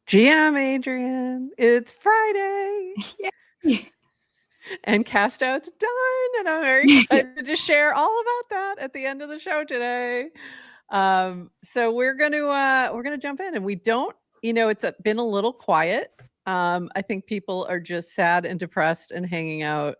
GM Adrienne, it's Friday. Yeah. And cast out's done. And I'm very excited to share all about that at the end of the show today. So we're gonna jump in, and we don't, it's been a little quiet. I think people are just sad and depressed and hanging out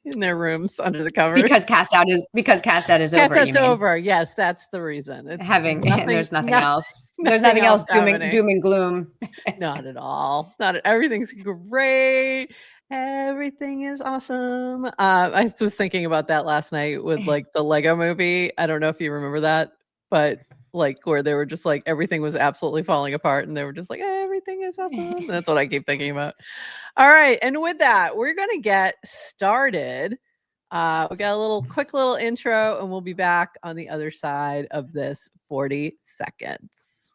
in their rooms under the covers. Because cast out is over. Cast out's over. Yes, that's the reason. There's nothing else. There's nothing else doom and gloom. Not at all. Everything's great. Everything is awesome. I was thinking about that last night with like the Lego movie. I don't know if you remember that, but like where they were just like everything was absolutely falling apart and they were just like everything is awesome. That's what I keep thinking about. All right, and with that, we're gonna get started. We got a quick little intro, and we'll be back on the other side of this 40 seconds.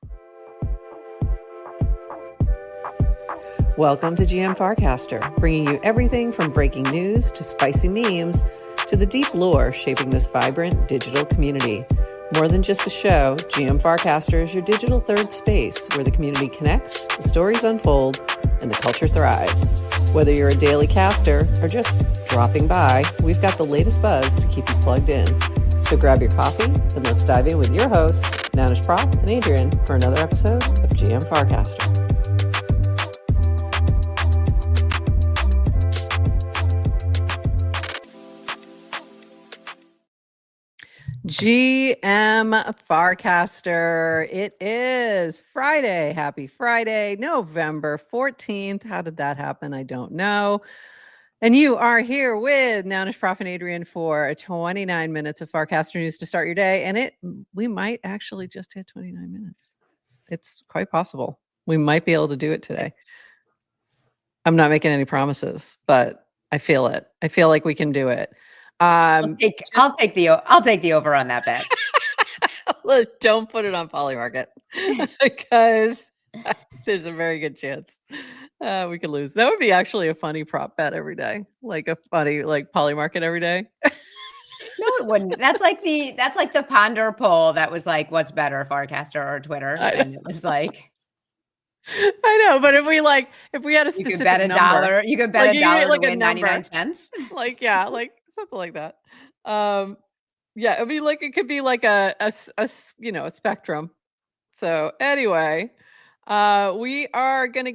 Welcome to GM Farcaster, bringing you everything from breaking news to spicy memes to the deep lore shaping this vibrant digital community. More than just a show, GM Farcaster is your digital third space where the community connects, the stories unfold, and the culture thrives. Whether you're a daily caster or just dropping by, we've got the latest buzz to keep you plugged in. So grab your coffee and let's dive in with your hosts, NounishProf and Adrienne, for another episode of GM Farcaster. GM Farcaster. It is Friday. Happy Friday, November 14th. How did that happen? I don't know. And you are here with NounishProf and Adrienne for 29 minutes of Farcaster news to start your day. And we might actually just hit 29 minutes. It's quite possible. We might be able to do it today. I'm not making any promises, but I feel it. I feel like we can do it. I'll take the over on that bet. Look, don't put it on Polymarket because there's a very good chance we could lose. That would be actually a funny prop bet every day, like a funny Polymarket every day. No, it wouldn't. That's like the Ponder poll that was like, what's better, Farcaster or Twitter? And it was like, I know, but if we had a specific you could bet number, you could bet a dollar like to win 99 cents. Something like that. Yeah, it'd be like, it could be like a spectrum. So anyway, we are gonna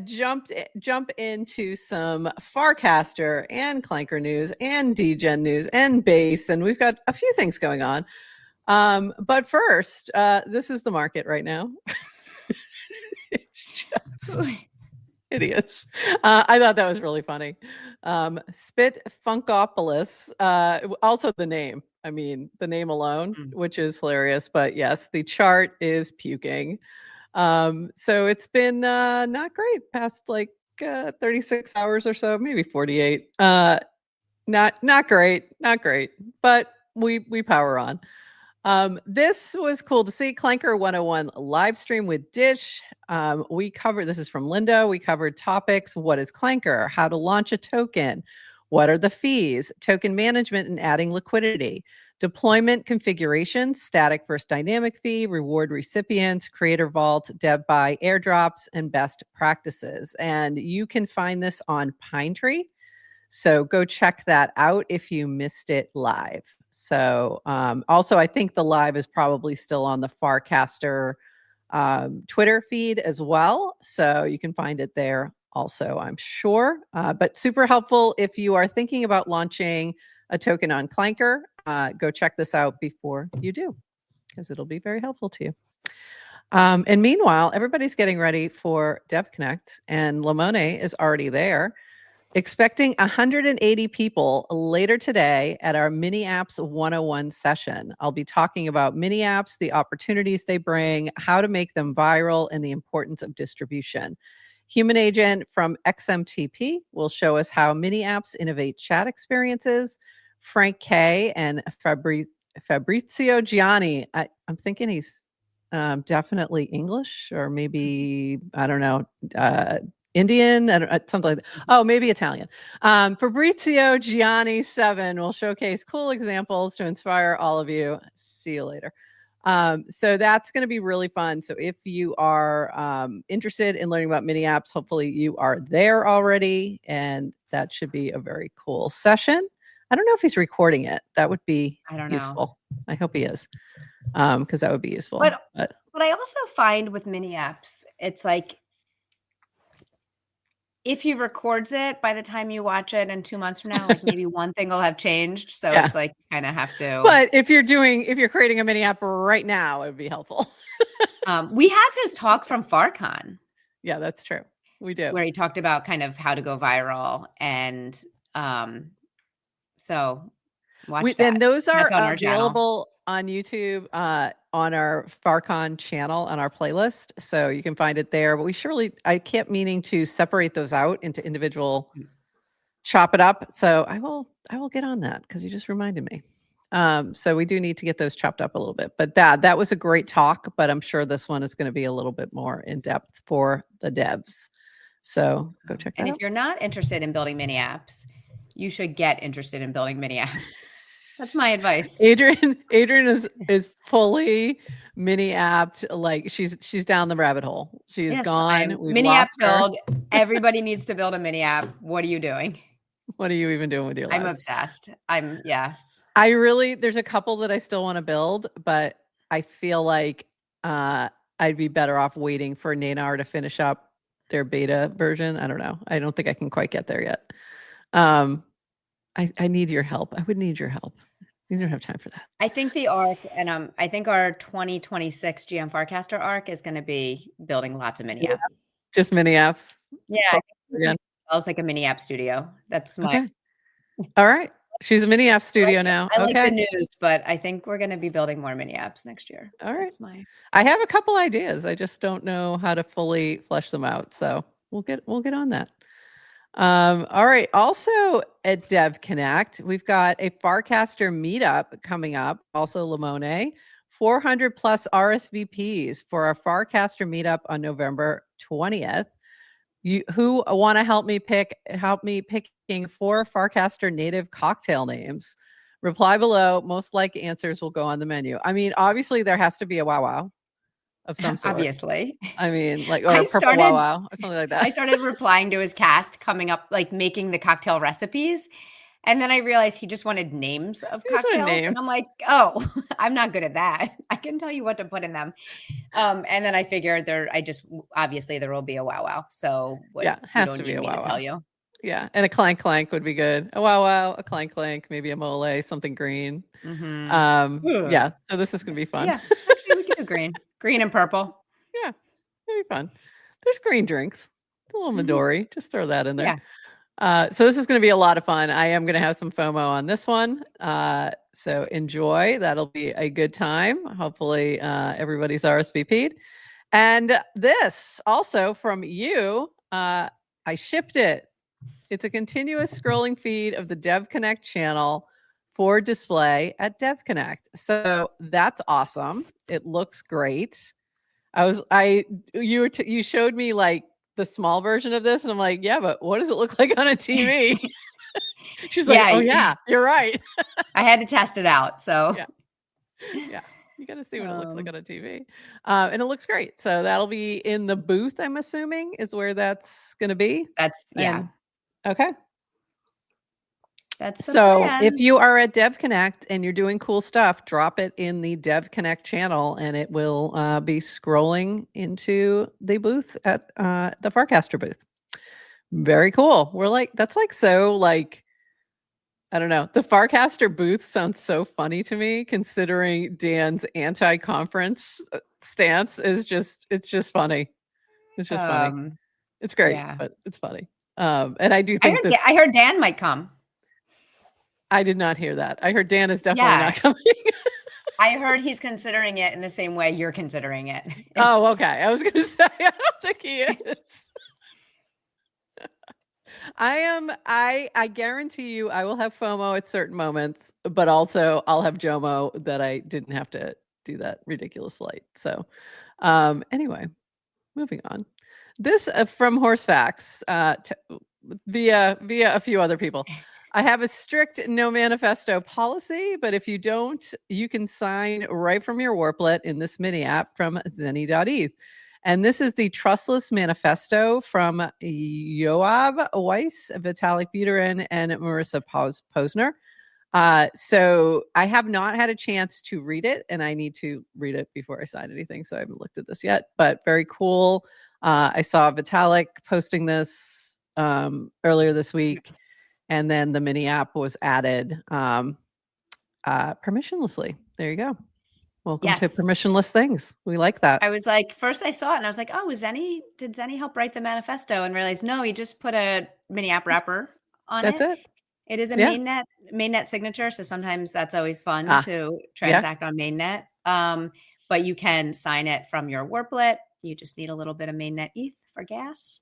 jump into some Farcaster and Clanker news and DGen news and base, and we've got a few things going on. But first, this is the market right now. It's just idiots. I thought that was really funny. Spit Funkopolis, also the name. I mean, the name alone, which is hilarious. But yes, the chart is puking. So it's been not great past 36 hours or so, maybe 48. Not great, but we power on. This was cool to see. Clanker 101 live stream with Dish. This is from Linda. We covered topics. What is Clanker? How to launch a token? What are the fees? Token management and adding liquidity. Deployment configuration, static versus dynamic fee, reward recipients, creator vault, dev buy airdrops, and best practices. And you can find this on Pinetree. So go check that out if you missed it live. So also, I think the live is probably still on the Farcaster Twitter feed as well. So you can find it there also, I'm sure. But super helpful if you are thinking about launching a token on Clanker. Go check this out before you do, because it'll be very helpful to you. And meanwhile, everybody's getting ready for DevConnect, and Lamone is already there. Expecting 180 people later today at our Mini Apps 101 session. I'll be talking about mini apps, the opportunities they bring, how to make them viral, and the importance of distribution. Human Agent from XMTP will show us how mini apps innovate chat experiences. Frank K and Fabrizio Gianni. I'm thinking he's definitely English, or maybe, I don't know, Indian, something like that. Oh, maybe Italian. Fabrizio Gianni 7 will showcase cool examples to inspire all of you. See you later. So that's going to be really fun. So if you are interested in learning about mini apps, hopefully you are there already, and that should be a very cool session. I don't know if he's recording it. That would be useful. I hope he is, because that would be useful. But I also find with mini apps, it's like, if he records it, by the time you watch it in 2 months from now, like maybe one thing will have changed. So it's like you kind of have to. But if you're creating a mini app right now, it would be helpful. We have his talk from FarCon. Yeah, that's true. We do. Where he talked about kind of how to go viral. And so watch that. And those are available on YouTube, on our FarCon channel, on our playlist. So you can find it there. But I kept meaning to separate those out into individual, chop it up. So I will get on that, because you just reminded me. So we do need to get those chopped up a little bit. But that was a great talk, but I'm sure this one is going to be a little bit more in depth for the devs. So go check that out. And if you're not interested in building mini apps, you should get interested in building mini apps. That's my advice. Adrienne is fully mini apped. Like she's down the rabbit hole. She's gone. We've mini app her. build. Everybody needs to build a mini app. What are you doing? What are you even doing with your life? I'm obsessed. There's a couple that I still want to build, but I feel like I'd be better off waiting for Nanar to finish up their beta version. I don't know. I don't think I can quite get there yet. I need your help. I would need your help. You don't have time for that. I think the arc, and I think our 2026 GM Farcaster arc is going to be building lots of mini apps. Just mini apps. Yeah. Again. I was like a mini app studio. That's my. Okay. All right. She's a mini app studio now. I like the news, but I think we're going to be building more mini apps next year. All right. I have a couple ideas. I just don't know how to fully flesh them out. So we'll get on that. All right. Also at DevConnect, we've got a Farcaster meetup coming up. Also Limone, 400 plus RSVPs for our Farcaster meetup on November 20th. Who want to help me picking 4 Farcaster native cocktail names? Reply below. Most likely answers will go on the menu. I mean, obviously there has to be a wow of some sort. Obviously. I mean, like, or a purple wow or something like that. I started replying to his cast, coming up, like making the cocktail recipes. And then I realized he just wanted names of cocktails. And I'm like, oh, I'm not good at that. I can tell you what to put in them. And then I figured obviously there will be a wow. So it has to be a wow. Tell you. Yeah. And a clank would be good. A wow, a clank, maybe a mole, something green. Mm-hmm. Yeah. So this is going to be fun. Yeah. Actually, we can do green and purple. Yeah. It'll be fun. There's green drinks. A little Midori. Just throw that in there. Yeah. So this is going to be a lot of fun. I am going to have some FOMO on this one. So enjoy. That'll be a good time. Hopefully everybody's RSVP'd. And this also from you, I shipped it. It's a continuous scrolling feed of the DevConnect channel for display at DevConnect. So that's awesome. It looks great. You showed me like the small version of this, and I'm like, yeah, but what does it look like on a TV? She's like, oh yeah, you're right. I had to test it out. So yeah. You got to see what it looks like on a TV. And it looks great. So that'll be in the booth, I'm assuming, is where that's going to be. Okay. That's so if you are at DevConnect and you're doing cool stuff, drop it in the DevConnect channel and it will be scrolling into the booth at the Farcaster booth. Very cool. I don't know. The Farcaster booth sounds so funny to me, considering Dan's anti-conference stance it's just funny. It's just funny. It's great, but it's funny. And I do think I heard Dan might come. I did not hear that. I heard Dan is definitely not coming. I heard he's considering it in the same way you're considering it. Oh, okay. I was going to say, I don't think he is. I guarantee you I will have FOMO at certain moments, but also I'll have JOMO that I didn't have to do that ridiculous flight. So anyway, moving on. This from Horsefacts via a few other people. I have a strict no manifesto policy, but if you don't, you can sign right from your Warplet in this mini app from zenny.eth. And this is the Trustless Manifesto from Yoav Weiss, Vitalik Buterin, and Marissa Posner. So I have not had a chance to read it, and I need to read it before I sign anything. So I haven't looked at this yet, but very cool. I saw Vitalik posting this earlier this week, and then the mini app was added permissionlessly. There you go. Welcome to permissionless things. We like that. I was like, first I saw it and I was like, oh, did Zenny help write the manifesto? And realized, no, he just put a mini app wrapper on it. That's it. It is a mainnet signature. So sometimes that's always fun to transact on mainnet. But you can sign it from your Warplet. You just need a little bit of mainnet ETH for gas,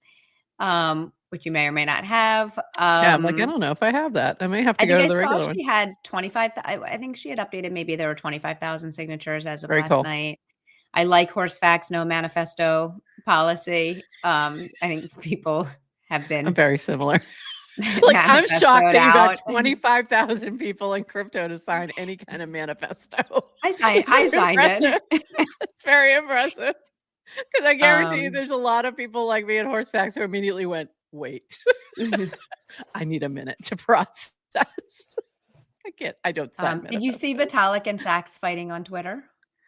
which you may or may not have. I'm like, I don't know if I have that. I may have to go to the regular one. She had 25. I think she had updated. Maybe there were 25,000 signatures as of last night. I like Horsefacts no manifesto policy. I think people have been very similar. Like, I'm shocked that you got 25,000 people in crypto to sign any kind of manifesto. I signed it. It's very impressive. Because I guarantee you there's a lot of people like me at Horsefacts who immediately went, wait, I need a minute to process. I don't sign Did you see Vitalik and Sachs fighting on Twitter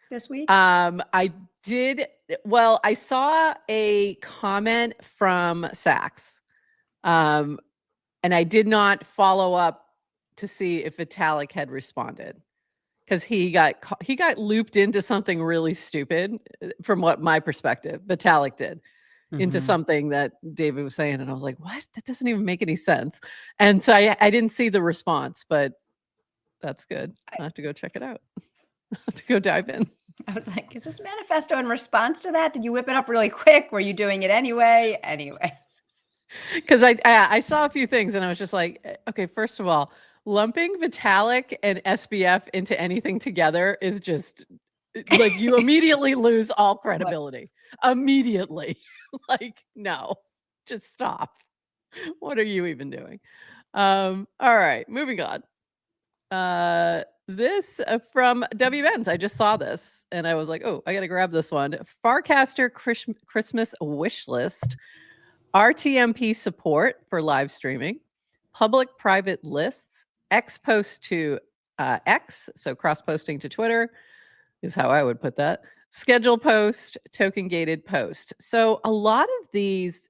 this week? I did. Well, I saw a comment from Sachs. And I did not follow up to see if Vitalik had responded, because he got looped into something really stupid from what my perspective. Vitalik did into something that David was saying, and I was like, "What? That doesn't even make any sense." And so I didn't see the response, but that's good. I'll have to go check it out. I'll have to go dive in. I was like, "Is this manifesto in response to that? Did you whip it up really quick? Were you doing it anyway?" Anyway. Because I saw a few things and I was just like, okay, first of all, lumping Vitalik and SBF into anything together is just like, you immediately lose all credibility. Immediately. Like, no, just stop. What are you even doing? All right, moving on. This from W. Benz. I just saw this and I was like, oh, I got to grab this one. Farcaster Christmas wish list. RTMP support for live streaming, public-private lists, X post to X, so cross-posting to Twitter is how I would put that, schedule post, token-gated post. So a lot of these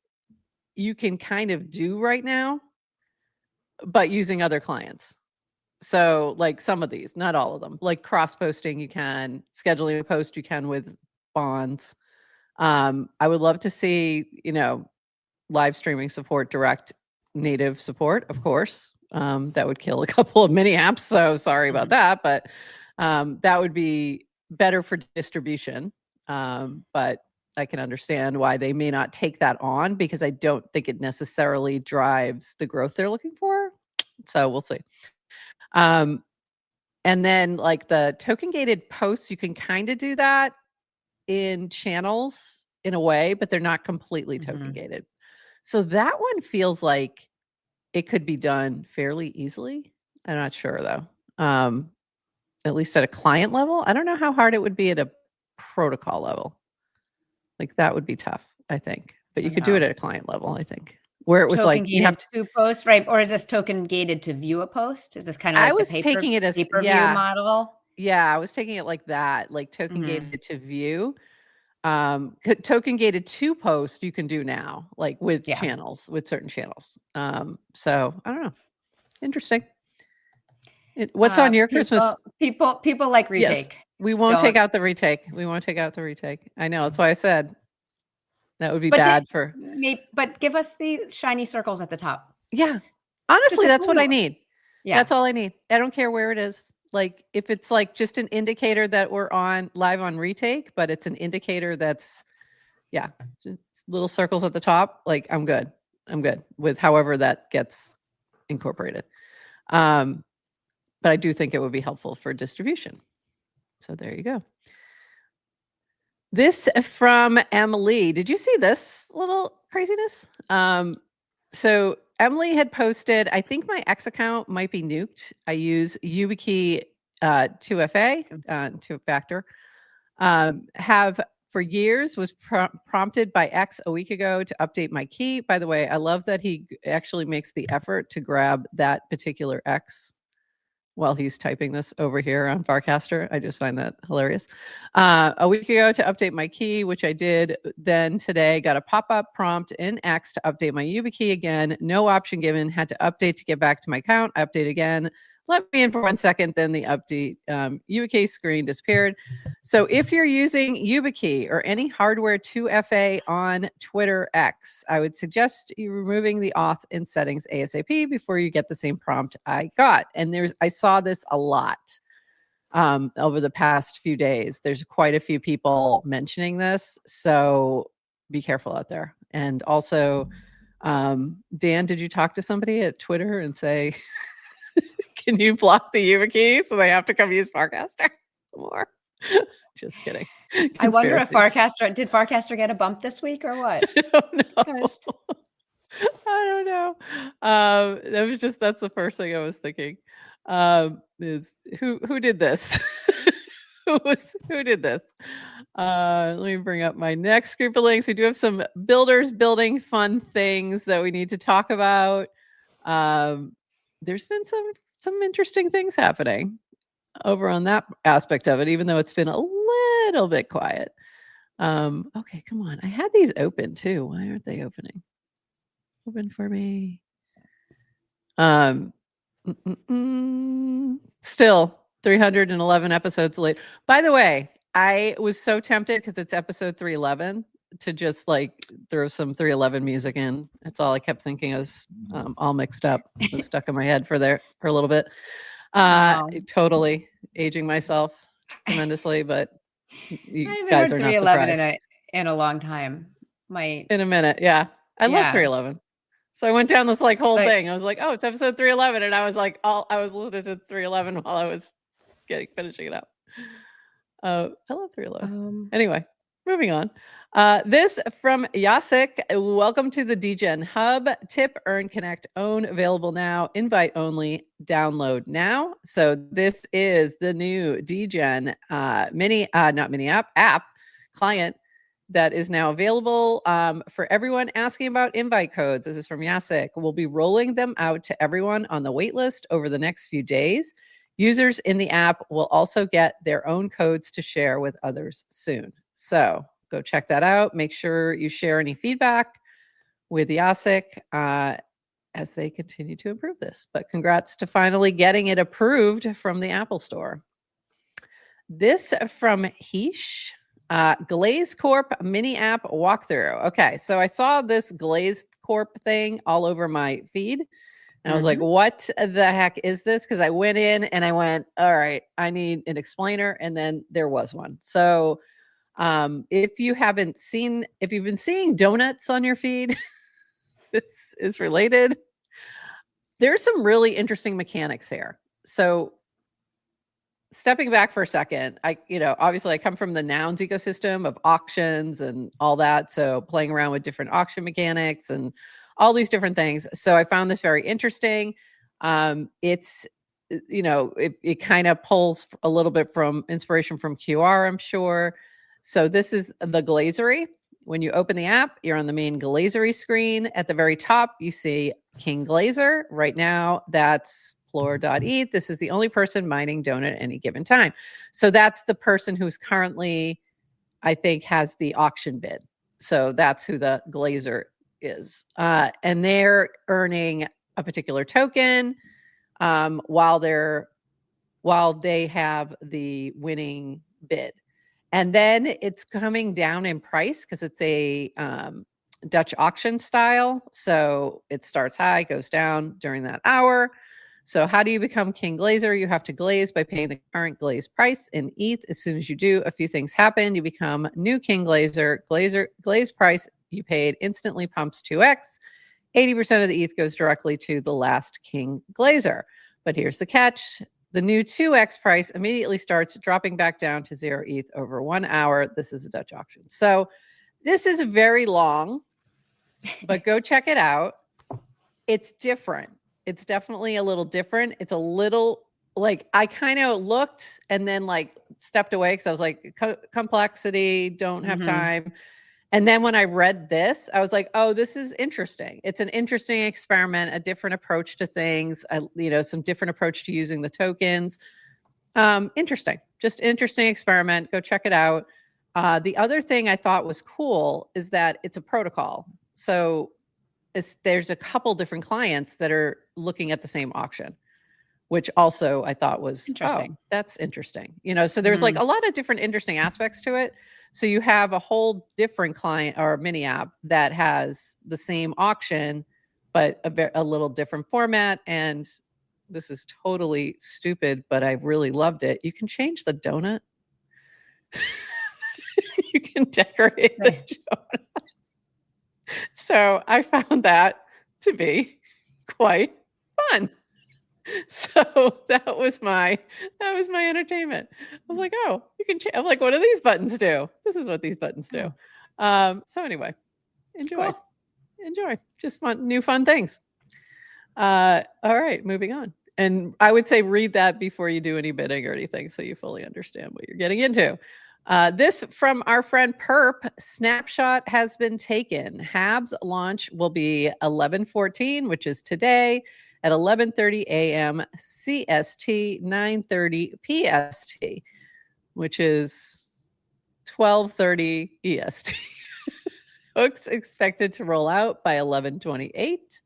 you can kind of do right now, but using other clients. So like some of these, not all of them, like cross-posting you can, scheduling a post you can with bonds. I would love to see, live streaming support, direct native support, of course. That would kill a couple of mini apps. So sorry about that, but that would be better for distribution. But I can understand why they may not take that on, because I don't think it necessarily drives the growth they're looking for. So we'll see. And then like the token gated posts, you can kind of do that in channels in a way, but they're not completely token gated. So that one feels like it could be done fairly easily. I'm not sure though. At least at a client level. I don't know how hard it would be at a protocol level. Like that would be tough, I think. But you could do it at a client level, I think. Where it was token like you have to post, right? Or is this token gated to view a post? Is this kind of like I was taking it as pay-per-view model? Yeah, I was taking it like that, like token gated to view. Token gated to post you can do now, like with channels, with certain channels. So I don't know. Interesting. What's on your Christmas? People like retake. Yes, we won't take out the retake. We won't take out the retake. I know. That's why I said that would be bad for. But give us the shiny circles at the top. Yeah. Honestly, that's what I need. Yeah. That's all I need. I don't care where it is. Like if it's like just an indicator that we're on live on retake, but it's an indicator that's, just little circles at the top. Like I'm good. I'm good with however that gets incorporated. But I do think it would be helpful for distribution. So there you go. This from Emily. Did you see this little craziness? So Emily had posted, I think my X account might be nuked. I use YubiKey 2FA, two-factor. Have for years was prompted by X a week ago to update my key. By the way, I love that he actually makes the effort to grab that particular X while he's typing this over here on Farcaster. I just find that hilarious. A week ago to update my key, which I did. Then today got a pop-up prompt in X to update my YubiKey again. No option given. Had to update to get back to my account. Update again. Let me in for 1 second. Then the update YubiKey screen disappeared. So if you're using YubiKey or any hardware 2FA on Twitter X, I would suggest you removing the auth in settings ASAP before you get the same prompt I got. And I saw this a lot over the past few days. There's quite a few people mentioning this, so be careful out there. And also, Dan, did you talk to somebody at Twitter and say, can you block the YubiKey so they have to come use Farcaster more? Just kidding. I wonder if did Farcaster get a bump this week or what? I don't know. That's the first thing I was thinking. Is who did this? who did this? Let me bring up my next group of links. We do have some builders building fun things that we need to talk about. There's been some interesting things happening over on that aspect of it, even though it's been a little bit quiet. Okay, come on. I had these open too. Why aren't they opening? Open for me. Still 311 episodes late. By the way, I was so tempted because it's episode 311 to just like throw some 311 music in. That's all I kept thinking. I was all mixed up. It was stuck in my head for a little bit. Wow. Totally aging myself tremendously, but you I guys are not surprised. In a long time. In a minute, yeah. I love 311. So I went down this like whole thing. I was like, oh, it's episode 311, and I was like, I was listening to 311 while I was finishing it up. I love 311. Anyway, moving on. This from Yasik. Welcome to the DGen Hub. Tip, earn, connect, own. Available now. Invite only. Download now. So this is the new DGen app client that is now available for everyone asking about invite codes. This is from Yasik. We'll be rolling them out to everyone on the waitlist over the next few days. Users in the app will also get their own codes to share with others soon. So go check that out. Make sure you share any feedback with Yasik as they continue to improve this. But congrats to finally getting it approved from the Apple Store. This from Heesh. Glaze Corp mini app walkthrough. Okay, so I saw this Glaze Corp thing all over my feed. And I was like, what the heck is this? Because I went in and I went, all right, I need an explainer. And then there was one. So if you've been seeing donuts on your feed, this is related. There's some really interesting mechanics here. So stepping back for a second, obviously I come from the nouns ecosystem of auctions and all that. So playing around with different auction mechanics and all these different things. So I found this very interesting. It kind of pulls a little bit from inspiration from QR, I'm sure. So this is the Glazery. When you open the app, you're on the main Glazery screen. At the very top, you see King Glazer. Right now, that's Plor.eth. This is the only person mining donut at any given time. So that's the person who's currently, I think, has the auction bid. So that's who the Glazer is. And they're earning a particular token while they have the winning bid. And then it's coming down in price because it's a Dutch auction style. So it starts high, goes down during that hour. So how do you become King Glazer? You have to glaze by paying the current glaze price in ETH. As soon as you do, a few things happen. You become new King Glazer. Glaze price you paid instantly pumps 2x. 80% of the ETH goes directly to the last King Glazer. But here's the catch. The new 2x price immediately starts dropping back down to 0 ETH over 1 hour. This is a Dutch auction. So this is very long, but go check it out. It's different. It's definitely a little different. It's a little like I kind of looked and then like stepped away because I was like, complexity, don't have time. And then when I read this, I was like, oh, this is interesting. It's an interesting experiment, a different approach to things, some different approach to using the tokens. Interesting, just interesting experiment. Go check it out. The other thing I thought was cool is that it's a protocol. So there's a couple different clients that are looking at the same auction, which also I thought was interesting. Oh, that's interesting. So there's like a lot of different interesting aspects to it. So you have a whole different client or mini app that has the same auction, but a little different format. And this is totally stupid, but I really loved it. You can change the donut. You can decorate the donut. So I found that to be quite fun. So that was my entertainment. I was like, oh, you can change. I'm like, what do these buttons do? This is what these buttons do. So anyway, enjoy. Just new fun things. All right, moving on. And I would say read that before you do any bidding or anything, so you fully understand what you're getting into. This from our friend Perp, snapshot has been taken. Habs launch will be 11/14, which is today at 11:30 a.m. CST, 9:30 PST, which is 12:30 EST. Hooks expected to roll out by 11:28.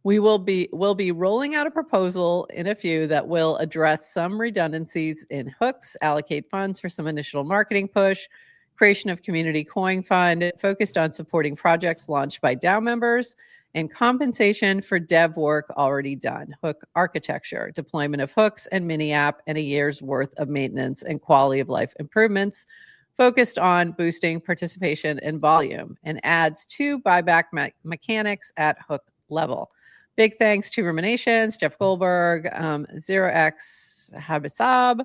We'll be rolling out a proposal in a few that will address some redundancies in hooks, allocate funds for some initial marketing push, creation of community coin fund focused on supporting projects launched by DAO members, and compensation for dev work already done, hook architecture, deployment of hooks and mini app, and a year's worth of maintenance and quality of life improvements focused on boosting participation and volume, and adds 2 buyback mechanics at hook level. Big thanks to Ruminations, Jeff Goldberg, 0x Habisab,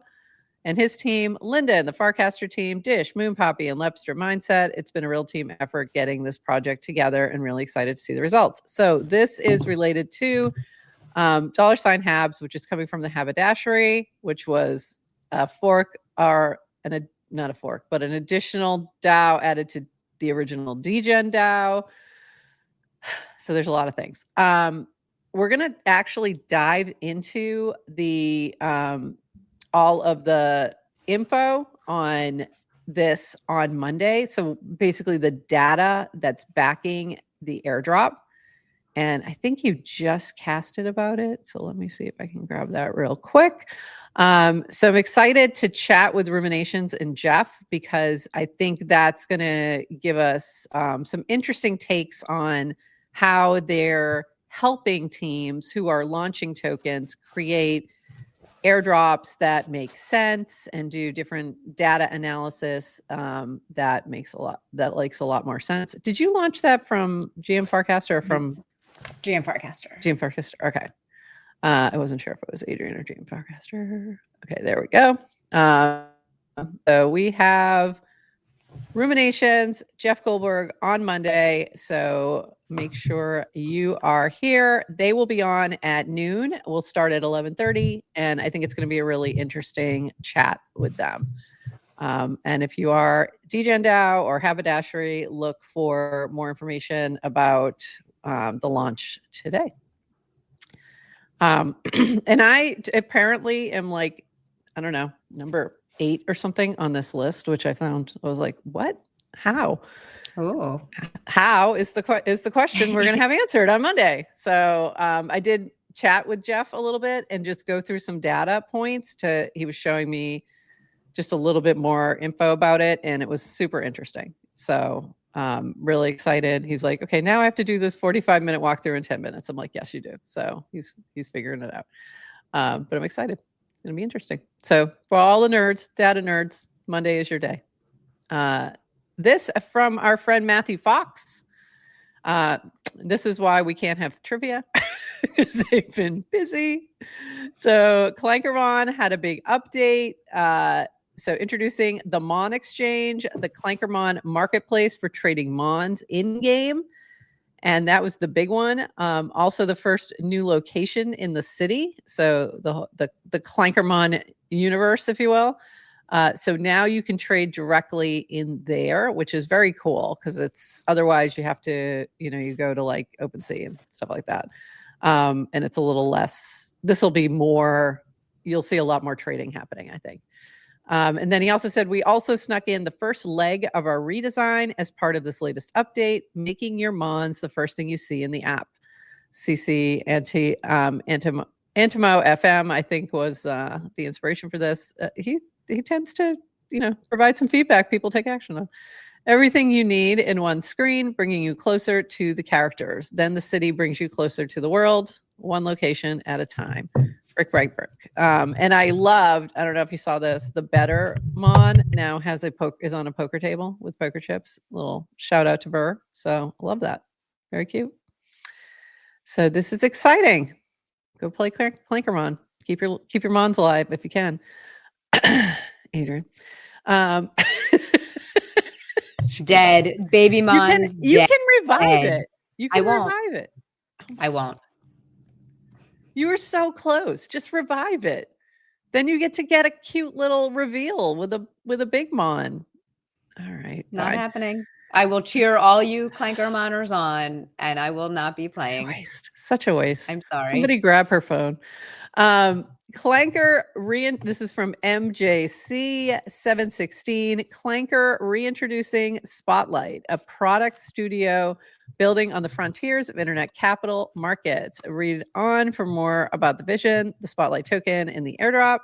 and his team, Linda and the Farcaster team, Dish, Moonpoppy, and Lepster Mindset. It's been a real team effort getting this project together and really excited to see the results. So this is related to $Habs, which is coming from the Haberdashery, which was a fork or not a fork, but an additional DAO added to the original DGen DAO. So there's a lot of things. We're going to actually dive into the all of the info on this on Monday. So basically the data that's backing the airdrop. And I think you just casted about it. So let me see if I can grab that real quick. So I'm excited to chat with Ruminations and Jeff, because I think that's going to give us some interesting takes on how they're helping teams who are launching tokens create airdrops that make sense and do different data analysis that makes a lot more sense. Did you launch that from GM Farcaster or from GM Farcaster? GM Farcaster. Okay. I wasn't sure if it was Adrienne or GM Farcaster. Okay, there we go. So we have Ruminations, Jeff Goldberg on Monday. So make sure you are here. They will be on at noon. We'll start at 11:30, and I think it's going to be a really interesting chat with them. And if you are DGen DAO or Haberdashery, look for more information about the launch today. And I apparently am like, I don't know, number 8 or something on this list, which I found, I was like, what? How? Oh, how is the question we're going to have answered on Monday. So I did chat with Jeff a little bit and just go through some data points he was showing me just a little bit more info about it. And it was super interesting. So really excited. He's like, okay, now I have to do this 45-minute walkthrough in 10 minutes. I'm like, yes, you do. So he's figuring it out. But I'm excited. It's going to be interesting. So for all the nerds, data nerds, Monday is your day. This from our friend Matthew Fox. This is why we can't have trivia, because they've been busy. So Clanker Mon had a big update. So introducing the Mon Exchange, the Clanker Mon marketplace for trading Mons in-game. And that was the big one. Also the first new location in the city. So the Clanker Mon universe, if you will. So now you can trade directly in there, which is very cool because it's otherwise you have to, you go to like OpenSea and stuff like that. And it's a little less, this will be more, you'll see a lot more trading happening, I think. And then he also said, we also snuck in the first leg of our redesign as part of this latest update, making your Mons the first thing you see in the app. CC Antimo FM, I think, was the inspiration for this. He tends to, provide some feedback people take action on. Everything you need in one screen, bringing you closer to the characters. Then the city brings you closer to the world, one location at a time. Brick. And I loved, I don't know if you saw this, the Better Mon now has is on a poker table with poker chips. Little shout out to Burr. So I love that. Very cute. So this is exciting. Go play Clanker Mon. Keep your Mons alive if you can. Adrienne. Dead. Baby Mons. You can revive it. You can revive it. I won't. You were so close. Just revive it. Then you get to get a cute little reveal with a big Mon. All right. Not happening. I will cheer all you Clanker Moners on, and I will not be playing. Such a waste. I'm sorry. Somebody grab her phone. Clanker, this is from MJC716. Clanker reintroducing Spotlight, a product studio building on the frontiers of internet capital markets. Read on for more about the vision, the Spotlight token, and the airdrop.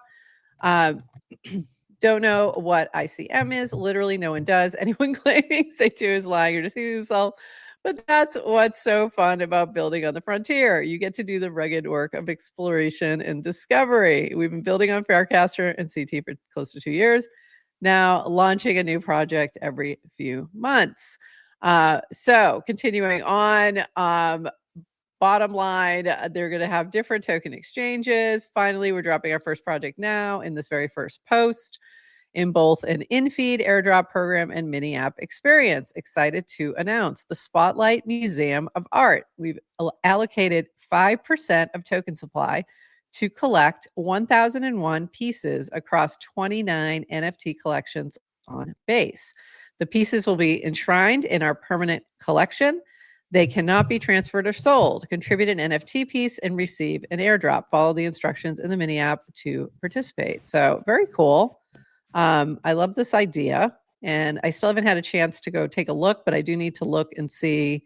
Don't know what ICM is. Literally, no one does. Anyone claiming they do is lying or deceiving themselves. But that's what's so fun about building on the frontier. You get to do the rugged work of exploration and discovery. We've been building on Farcaster and CT for close to 2 years. Now launching a new project every few months. So continuing on, bottom line, they're going to have different token exchanges. Finally, we're dropping our first project now in this very first post in both an in-feed airdrop program and mini app experience. Excited to announce the Spotlight Museum of Art. We've allocated 5% of token supply to collect 1,001 pieces across 29 NFT collections on Base. The pieces will be enshrined in our permanent collection. They cannot be transferred or sold. Contribute an NFT piece and receive an airdrop. Follow the instructions in the mini app to participate. So very cool. I love this idea, and I still haven't had a chance to go take a look, but I do need to look and see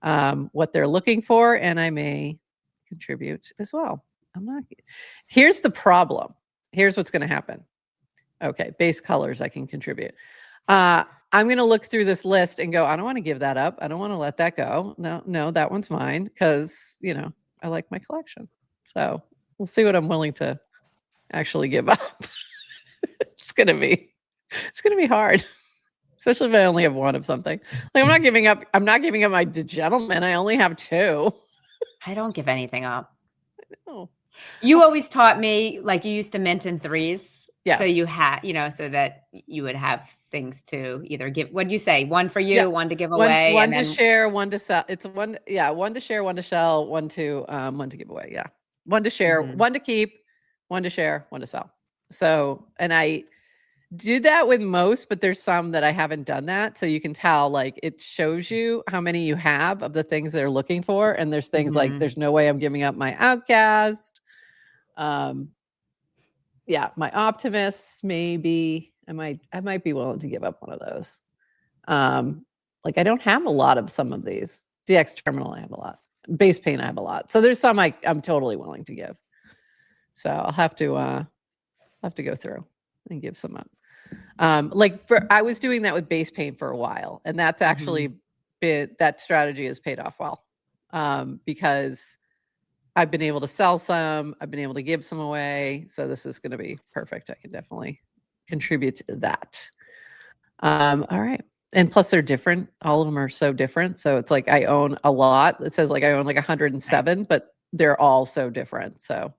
what they're looking for, and I may contribute as well. Here's the problem. Here's what's going to happen. Okay, base colors I can contribute. I'm going to look through this list and go, I don't want to give that up. I don't want to let that go. No, that one's mine because, I like my collection. So we'll see what I'm willing to actually give up. It's going to be hard, especially if I only have one of something. Like I'm not giving up my gentleman. I only have 2. I don't give anything up. I know. You always taught me, like you used to mint in 3s. Yes. So you had, so that you would have things to either give. What do you say? One for you, one to give away. One to share, one to sell. It's one to share, one to sell, one to give away. Yeah. One to share, one to keep, one to share, one to sell. So, and I do that with most, but there's some that I haven't done that. So you can tell, like, it shows you how many you have of the things they're looking for. And there's things like, there's no way I'm giving up my Outcast. My Optimist, maybe I might be willing to give up one of those. Like I don't have a lot of some of these. DX Terminal, I have a lot. Base Paint, I have a lot. So there's some I'm totally willing to give. So I'll have to go through and give some up. I was doing that with Base Paint for a while, and that's actually that strategy has paid off well, because I've been able to sell some, I've been able to give some away. So this is going to be perfect. I can definitely contribute to that. All right. And plus they're different. All of them are so different. So it's like I own a lot. It says like I own like 107, but they're all so different. So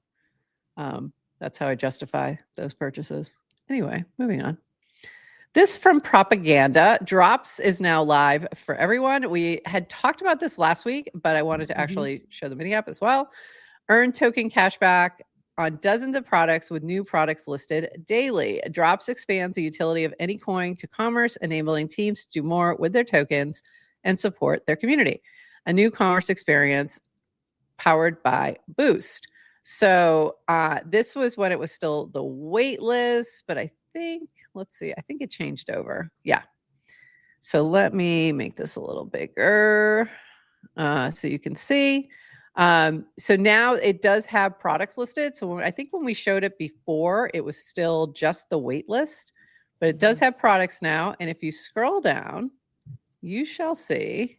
that's how I justify those purchases. Anyway, moving on. This from Propaganda. Drops is now live for everyone. We had talked about this last week, but I wanted to actually show the mini app as well. Earn token cashback on dozens of products with new products listed daily. Drops expands the utility of any coin to commerce, enabling teams to do more with their tokens and support their community. A new commerce experience powered by Boost. So this was when it was still the wait list, but I think, let's see, I think it changed over. Yeah. So let me make this a little bigger so you can see. So now it does have products listed. So I think when we showed it before, it was still just the wait list, but it does have products now. And if you scroll down, you shall see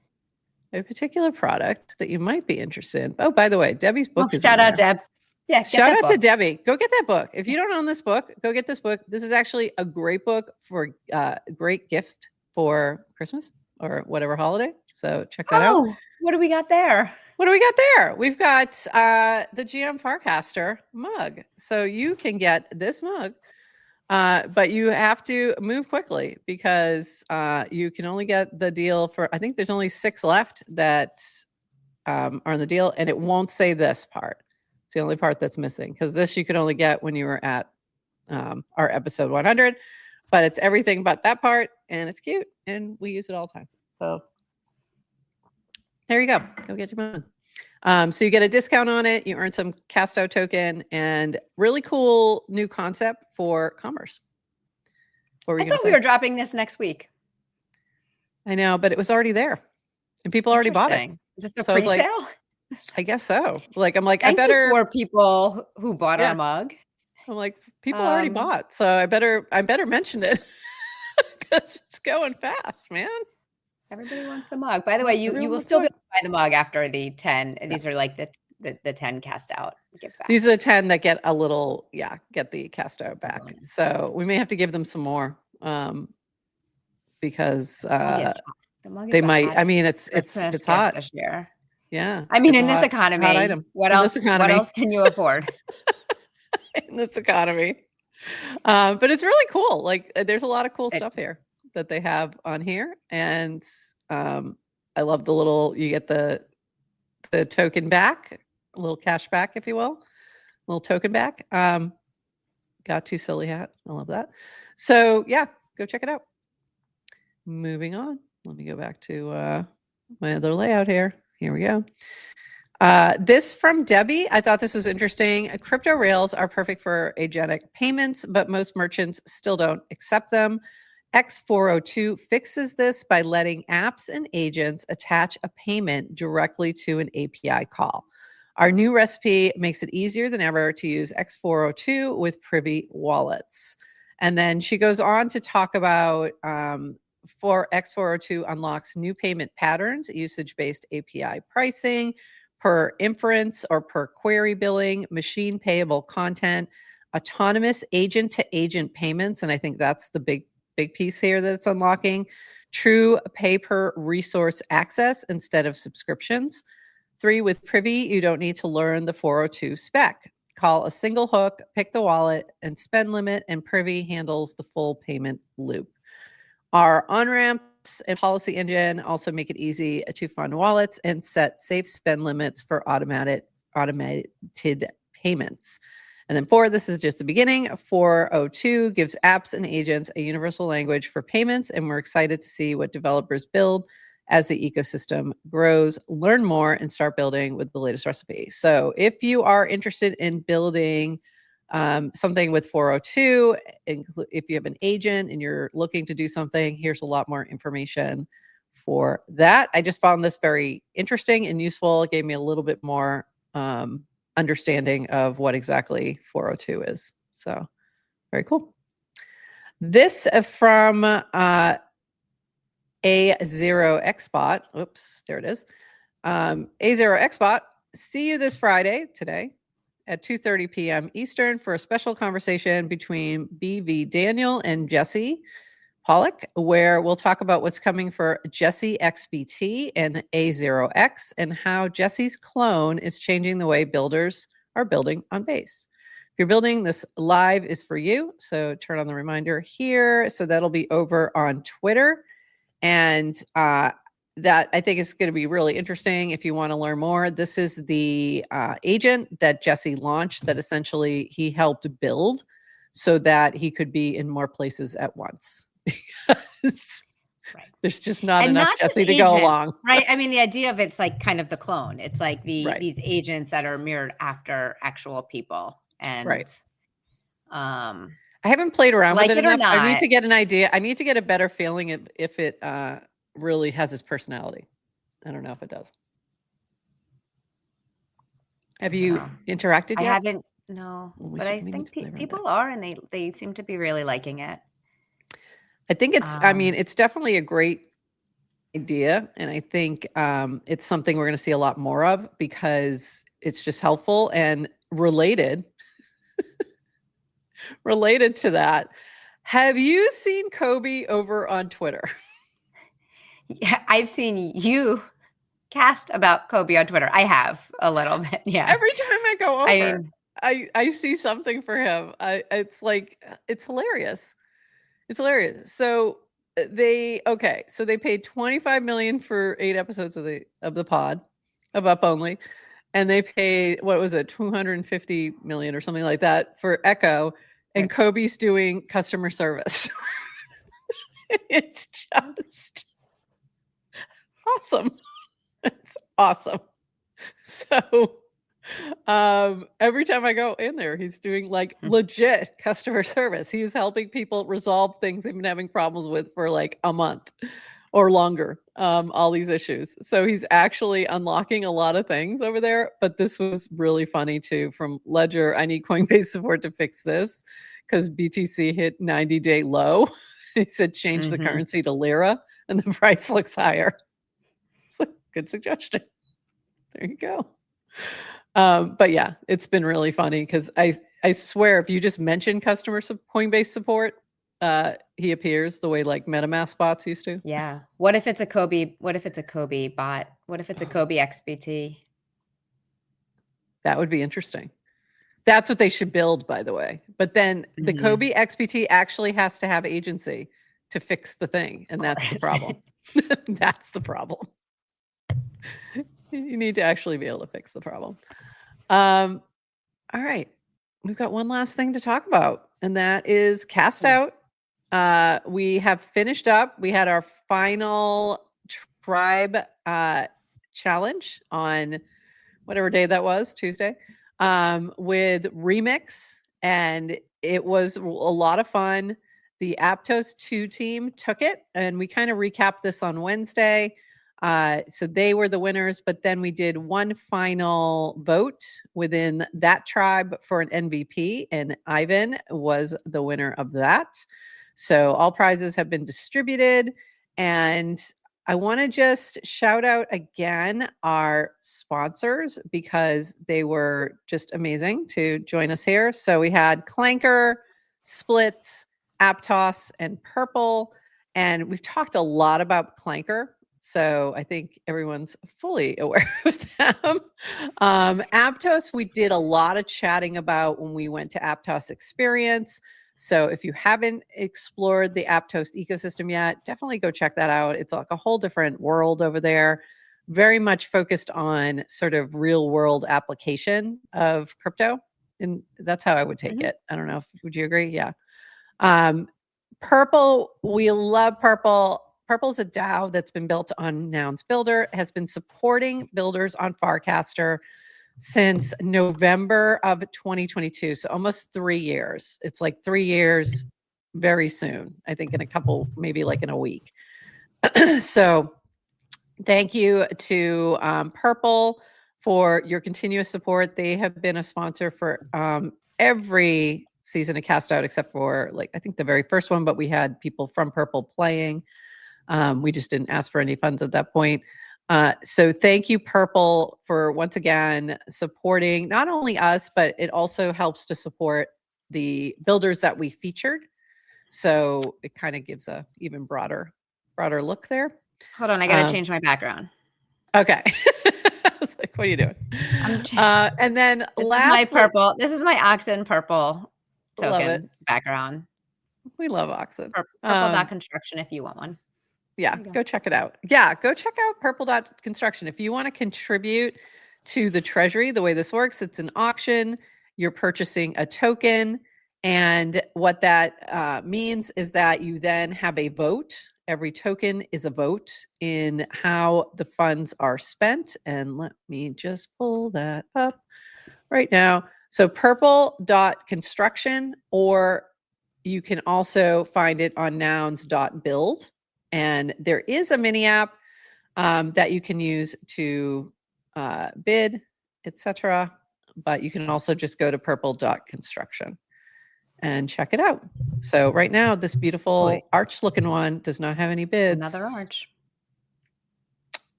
a particular product that you might be interested in. Oh, by the way, Debbie's book is shout out, Deb. Yeah, shout out to Debbie. Go get that book. If you don't own this book, go get this book. This is actually a great book for great gift for Christmas or whatever holiday. So check that out. What do we got there? What do we got there? We've got the GM Farcaster mug. So you can get this mug, but you have to move quickly because you can only get the deal for, I think there's only 6 left that are on the deal, and it won't say this part. It's the only part that's missing because this you could only get when you were at our episode 100, but it's everything but that part, and it's cute, and we use it all the time. So there you go. Go get your mug. So you get a discount on it. You earn some Casto token and really cool new concept for commerce. I thought we were dropping this next week. I know, but it was already there and people already bought it. Is this a pre-sale? I guess so. I'm like, Thank you for people who bought our mug. I'm like, people already bought. So I better mention it because it's going fast, man. Everybody wants the mug. By the way, you will still be able to buy the mug after the 10. And these are like the 10 cast out. These are the 10 that get a little, get the cast out back. So we may have to give them some more because they might. I mean, it's hot this year. Yeah. I mean, in this economy, what else can you afford? In this economy. But it's really cool. Like there's a lot of cool stuff here that they have on here. And I love the little, you get the token back, a little cash back, if you will, a little token back. Got too silly hat. I love that. So yeah, go check it out. Moving on. Let me go back to my other layout here. Here we go. This from Debbie. I thought this was interesting. Crypto rails are perfect for agentic payments, but most merchants still don't accept them. X402 fixes this by letting apps and agents attach a payment directly to an API call. Our new recipe makes it easier than ever to use X402 with Privy wallets. And then she goes on to talk about for X402 unlocks new payment patterns, usage-based API pricing, per inference or per query billing, machine payable content, autonomous agent-to-agent payments, and I think that's the big piece here that it's unlocking, true pay-per-resource access instead of subscriptions. 3, with Privy, you don't need to learn the 402 spec. Call a single hook, pick the wallet and spend limit, and Privy handles the full payment loop. Our on-ramps and policy engine also make it easy to fund wallets and set safe spend limits for automated payments. And then 4, this is just the beginning. 402 gives apps and agents a universal language for payments, and we're excited to see what developers build as the ecosystem grows. Learn more and start building with the latest recipe. So if you are interested in building something with 402, if you have an agent and you're looking to do something, here's a lot more information for that. I just found this very interesting and useful. It gave me a little bit more understanding of what exactly 402 is. So very cool. This from A0Xbot. Oops, there it is. A0Xbot. See you this Friday, today, at 2:30 p.m. Eastern for a special conversation between BV Daniel and Jesse Pollock, where we'll talk about what's coming for Jesse XBT and A0X and how Jesse's clone is changing the way builders are building on Base. you're building, this live is for you. So turn on the reminder here. So that'll be over on Twitter. And that I think is going to be really interesting if you want to learn more. This is the agent that Jesse launched that essentially he helped build so that he could be in more places at once. Right. There's just not enough Jesse to go along. Right. I mean, the idea of it's like kind of the clone. It's like these agents that are mirrored after actual people. And right. I haven't played around with it enough. I need to get an idea. I need to get a better feeling if it really has his personality. I don't know if it does. Have you interacted yet? I haven't. No, but I think people are, and they seem to be really liking it. I think it's. I mean, it's definitely a great idea, and I think it's something we're going to see a lot more of because it's just helpful and related. Related to that, have you seen Kobe over on Twitter? Yeah, I've seen you cast about Kobe on Twitter. I have a little bit. Yeah. Every time I go over, I see something for him. It's like, it's hilarious. It's hilarious. So they paid $25 million for 8 episodes of the pod of Up Only. And they paid, what was it, $250 million or something like that for Echo. And Kobe's doing customer service. It's just awesome. It's awesome. So every time I go in there, he's doing like legit customer service. He's helping people resolve things they've been having problems with for like a month or longer, all these issues. So he's actually unlocking a lot of things over there. But this was really funny too from Ledger. I need Coinbase support to fix this because BTC hit 90-day low. He said change the currency to Lira and the price looks higher. It's a good suggestion. There you go. But yeah, it's been really funny because I swear if you just mention Coinbase support, he appears the way like MetaMask bots used to. Yeah. What if it's a Kobe? What if it's a Kobe bot? What if it's a Kobe XBT? That would be interesting. That's what they should build, by the way. But then the Kobe XBT actually has to have agency to fix the thing, and that's the problem. That's the problem. You need to actually be able to fix the problem. All right. We've got one last thing to talk about, and that is Cast Out. We have finished up. We had our final tribe challenge on whatever day that was, Tuesday, with Remix, and it was a lot of fun. The Aptos 2 team took it, and we kind of recapped this on Wednesday. So they were the winners, but then we did one final vote within that tribe for an MVP, and Ivan was the winner of that. So all prizes have been distributed, and I want to just shout out again our sponsors because they were just amazing to join us here. So we had Clanker, Splits, Aptos, and Purple, and we've talked a lot about Clanker. So I think everyone's fully aware of them. Aptos, we did a lot of chatting about when we went to Aptos Experience. So if you haven't explored the Aptos ecosystem yet, definitely go check that out. It's like a whole different world over there, very much focused on sort of real world application of crypto. And that's how I would take it. I don't know. Would you agree? Yeah. Purple, we love Purple. Purple's a DAO that's been built on Nouns Builder, has been supporting builders on Farcaster since November of 2022. So almost 3 years. It's like 3 years very soon. I think in a couple, maybe like in a week. So thank you to Purple for your continuous support. They have been a sponsor for every season of Cast Out except for like, I think the very first one, but we had people from Purple playing. We just didn't ask for any funds at that point. So thank you, Purple, for once again supporting not only us, but it also helps to support the builders that we featured. So it kind of gives a even broader look there. Hold on, I got to change my background. Okay. I was like, What are you doing? I'm and then this lastly, is my purple. This is my oxen purple token background. We love oxen. Purple dot construction if you want one. Yeah, go check it out. Yeah, go check out purple dot construction. If you want to contribute to the treasury, the way this works, it's an auction. You're purchasing a token. And what that means is that you then have a vote. Every token is a vote in how the funds are spent. And let me just pull that up right now. So purple dot construction, or you can also find it on nouns.build. And there is a mini app that you can use to bid, etc. But you can also just go to purple.construction and check it out. So right now, this beautiful arch looking one does not have any bids. Another arch.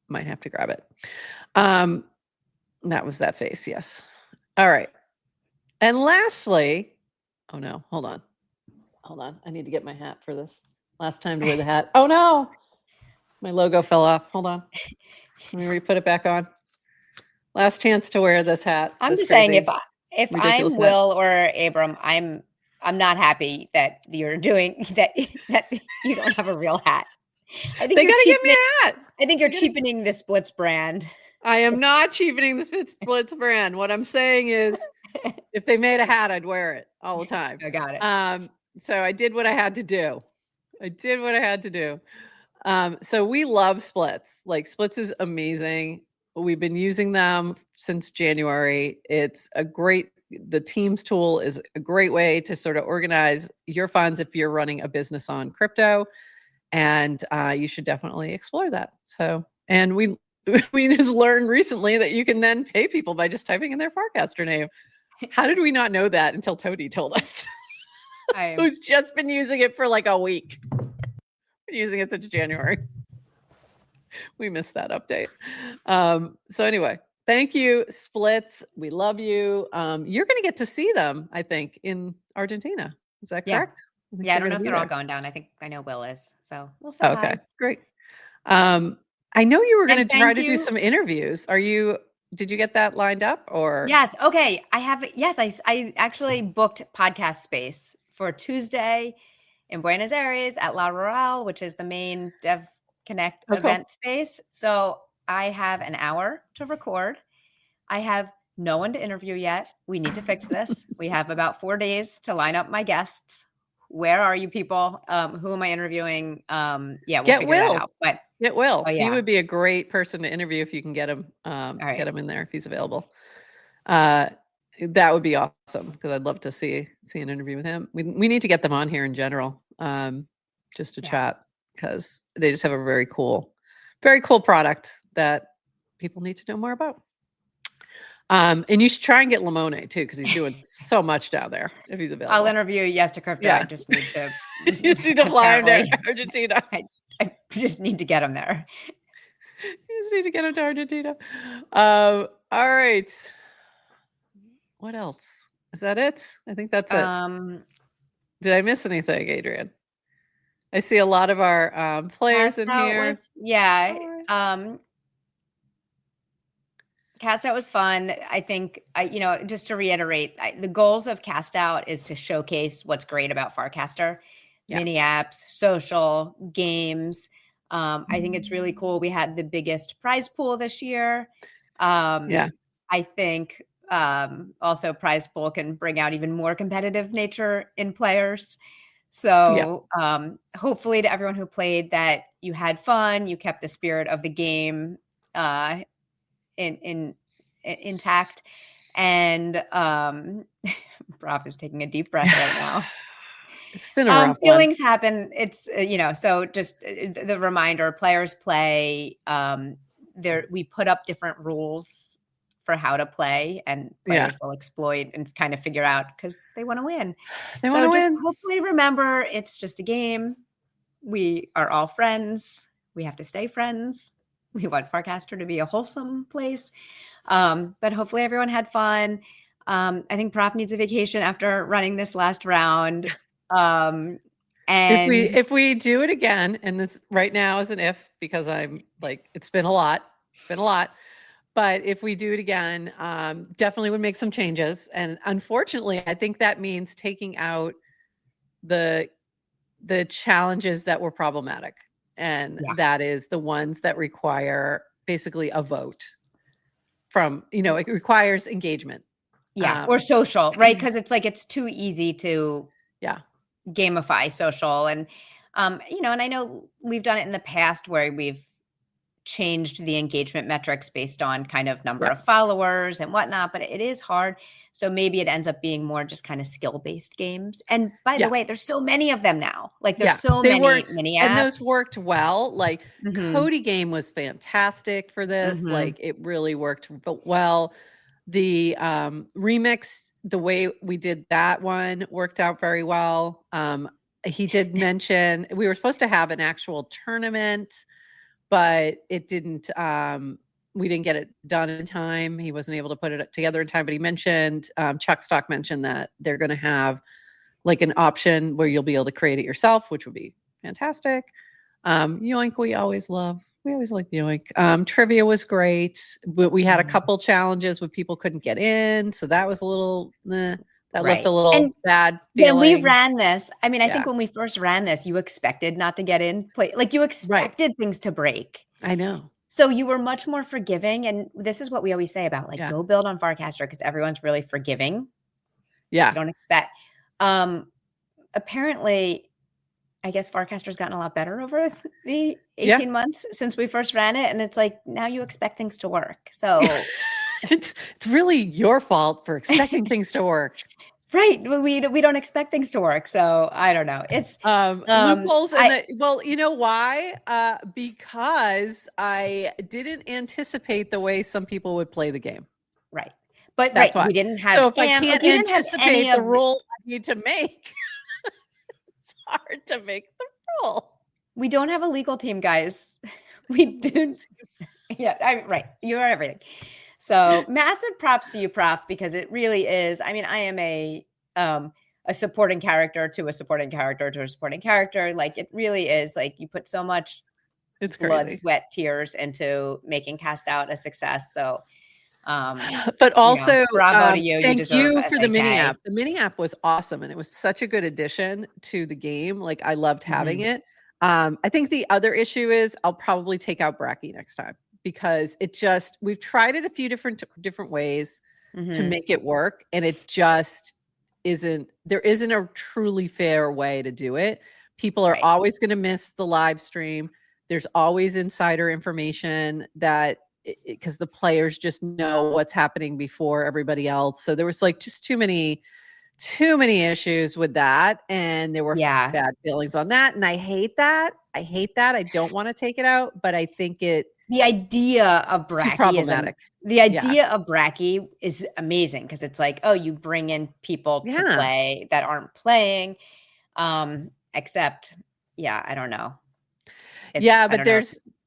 Might have to grab it. That was that face, yes. All right. And lastly, oh no, hold on. I need to get my hat for this. Last time to wear the hat. Oh no, my logo fell off. Hold on. Let me re-put it back on. Last chance to wear this hat. I'm just saying, if I'm Will or Abram, I'm not happy that you're doing that. That you don't have a real hat. I think they gotta get me a hat. I think you're cheapening the Splits brand. I am not cheapening the Splits brand. What I'm saying is, if they made a hat, I'd wear it all the time. I got it. So I did what I had to do. So we love Splits. Like, Splits is amazing. We've been using them since January. The Teams tool is a great way to sort of organize your funds if you're running a business on crypto. And you should definitely explore that. So, and we just learned recently that you can then pay people by just typing in their Farcaster name. How did we not know that until Toady told us? Who's just been using it for like a week. Been using it since January. We missed that update. So anyway, thank you, Splits. We love you. You're going to get to see them, I think, in Argentina. Is that correct? Yeah, I don't know if they're all going down. I know Will is. So we'll see. Okay, great. I know you were going to try to do some interviews. Did you get that lined up or? Yes. Okay. I actually booked podcast space for Tuesday in Buenos Aires at La Rural, which is the main DevConnect event space. So I have an hour to record. I have no one to interview yet. We need to fix this. We have about 4 days to line up my guests. Where are you people? Who am I interviewing? We'll figure that out. But get Will. He would be a great person to interview if you can get him. Get him in there if he's available. That would be awesome because I'd love to see an interview with him. We need to get them on here in general, just to chat, because they just have a very cool product that people need to know more about. And you should try and get Limone too, because he's doing so much down there if he's available. I'll interview Yes to Crypto. I just need to you just need to fly him to Argentina. I just need to get him there. You just need to get him to Argentina. All right. What else? Is that it? I think that's it. Did I miss anything, Adrienne? I see a lot of our players in here. Cast Out was fun. I think, just to reiterate, the goals of Cast Out is to showcase what's great about Farcaster. Mini apps, social, games. I think it's really cool. We had the biggest prize pool this year. I think also prize pool can bring out even more competitive nature in players. So hopefully to everyone who played, that you had fun, you kept the spirit of the game intact. And Prof is taking a deep breath right now. It's been a rough feelings happen. It's so just the reminder, players play we put up different rules for how to play, and players will exploit and kind of figure out because they want to win. Hopefully remember, it's just a game. We are all friends. We have to stay friends. We want Farcaster to be a wholesome place. But hopefully everyone had fun. I think Prof needs a vacation after running this last round. And if we do it again, and this right now is an if, because I'm like, it's been a lot. But if we do it again, definitely would make some changes. And unfortunately, I think that means taking out the challenges that were problematic. And that is the ones that require basically a vote from, it requires engagement. Yeah. Or social, right? Because it's like, it's too easy to gamify social. And, and I know we've done it in the past where we've changed the engagement metrics based on kind of number of followers and whatnot, but it is hard. So maybe it ends up being more just kind of skill-based games. And by the way, there's so many of them now. Like there's so many mini apps. And those worked well. Like Cody Game was fantastic for this. Like it really worked well. The remix, the way we did that one worked out very well. He did mention we were supposed to have an actual tournament, but it didn't, we didn't get it done in time. He wasn't able to put it together in time, but he mentioned, Chuck Stock mentioned that they're going to have like an option where you'll be able to create it yourself, which would be fantastic. Yoink, we always love. We always like Yoink. Trivia was great. We had a couple challenges where people couldn't get in. So that was a little, that left a little bad feeling. When we ran this, I mean, I think when we first ran this, you expected not to get in play. Like you expected things to break. I know. So you were much more forgiving. And this is what we always say about like, go build on Farcaster because everyone's really forgiving. Yeah. You don't expect. Apparently, I guess Farcaster's gotten a lot better over the 18 months since we first ran it. And it's like, now you expect things to work. So it's really your fault for expecting things to work. Right. We don't expect things to work. So I don't know. It's loopholes. Well, you know why? Because I didn't anticipate the way some people would play the game. Right. But that's why we didn't have. So if I can't anticipate the rule I need to make, it's hard to make the rule. We don't have a legal team, guys. We do. Yeah. Right. You are everything. So massive props to you, Prof, because it really is. I mean, I am a supporting character to a supporting character to a supporting character. Like it really is like you put so much blood, sweat, tears into making Cast Out a success. So, but also bravo to you. Thank you for the mini app. The mini app was awesome. And it was such a good addition to the game. Like I loved having it. I think the other issue is I'll probably take out Bracky next time. Because we've tried it a few different ways to make it work. And it just there isn't a truly fair way to do it. People are always going to miss the live stream. There's always insider information because the players just know what's happening before everybody else. So there was like just too many issues with that. And there were bad feelings on that. And I hate that. I don't want to take it out, but I think the idea of Bracky of Bracky is amazing because it's like, oh, you bring in people to play that aren't playing. Except, I don't know. But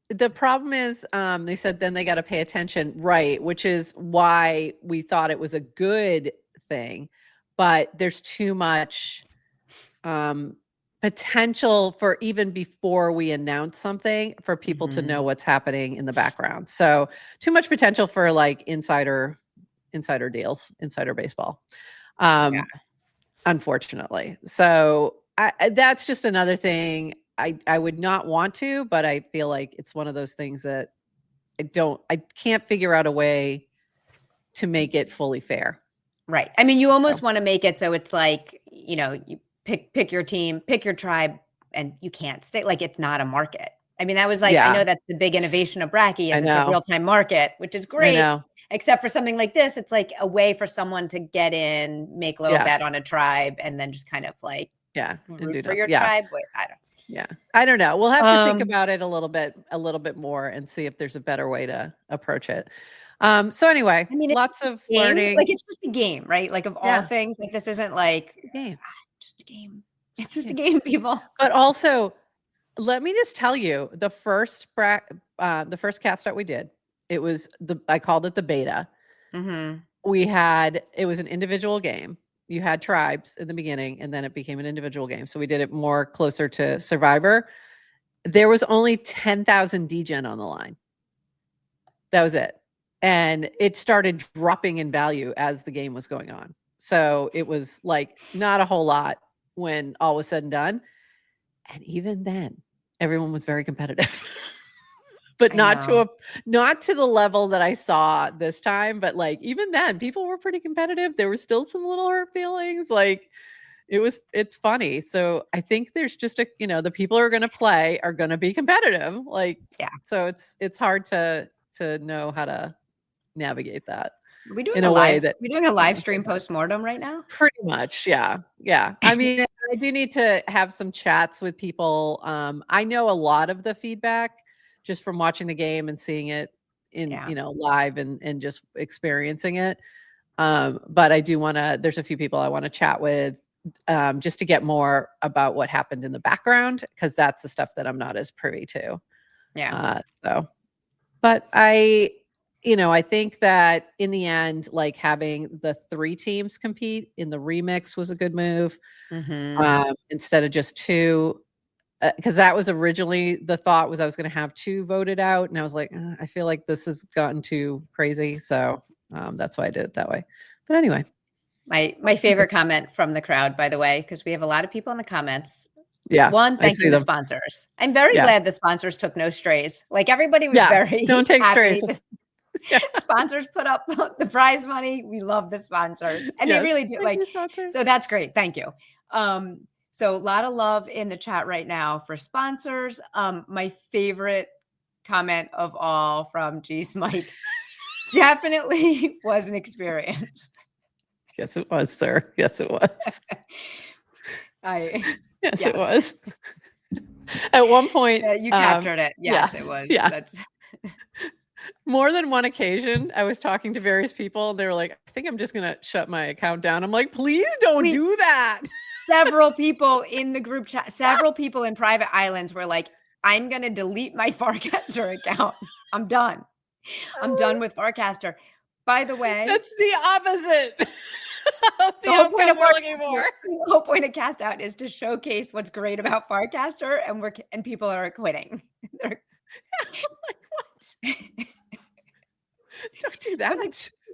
the problem is, they said then they got to pay attention, right? Which is why we thought it was a good thing, but there's too much potential for even before we announce something for people to know what's happening in the background. So too much potential for like insider deals, insider baseball. Unfortunately. So that's just another thing I would not want to, but I feel like it's one of those things that I can't figure out a way to make it fully fair. Right. I mean, you almost want to make it so it's like, you pick your team, pick your tribe, and you can't stay. Like, it's not a market. I mean, that was like, I know that's the big innovation of Bracky is it's a real-time market, which is great. Except for something like this, it's like a way for someone to get in, make a little bet on a tribe, and then just kind of like root for your tribe. Wait, I don't know. We'll have to think about it a little bit more and see if there's a better way to approach it. So anyway, I mean, lots of learning. Like it's just a game, right? Like of all things, like this isn't like a game. Just a game. It's just a game, people. But also, let me just tell you, the first cast out we did, I called it the beta. It was an individual game. You had tribes in the beginning, and then it became an individual game. So we did it more closer to Survivor. There was only 10,000 degen on the line. That was it. and it started dropping in value as the game was going on. So it was like not a whole lot when all was said and done. And even then, everyone was very competitive. But not to the level that I saw this time. But like even then, people were pretty competitive. There were still some little hurt feelings. Like it's funny. So I think there's just the people who are going to play are going to be competitive. Like, so it's hard to know how to navigate that. Are we doing we're doing a live stream postmortem right now? Pretty much. Yeah. Yeah. I mean, I do need to have some chats with people. I know a lot of the feedback just from watching the game and seeing it in, live and just experiencing it. But I do there's a few people I want to chat with just to get more about what happened in the background, because that's the stuff that I'm not as privy to. Yeah. But I think that in the end, like having the 3 teams compete in the remix was a good move instead of just 2. Because that was originally the thought was I was going to have 2 voted out. And I was like, I feel like this has gotten too crazy. So that's why I did it that way. But anyway. My favorite comment from the crowd, by the way, because we have a lot of people in the comments. Yeah. 1, thanking the sponsors. I'm very glad the sponsors took no strays. Like everybody was very don't take happy. strays. Sponsors put up the prize money. We love the sponsors. And they really do. So that's great. Thank you. So a lot of love in the chat right now for sponsors. My favorite comment of all from Geez Mike definitely was an experience. Yes, it was, sir. Yes, it was. Yes, it was. At one point, you captured it. Yes, it was. Yeah. That's more than one occasion. I was talking to various people, and they were like, "I think I'm just gonna shut my account down." I'm like, "Please don't do that." Several people in the group chat, several people in private islands were like, "I'm gonna delete my Farcaster account. I'm done. I'm done with Farcaster." By the way, that's the opposite. The whole point of Cast Out is to showcase what's great about Farcaster, and people are quitting. Like, what? Don't do that.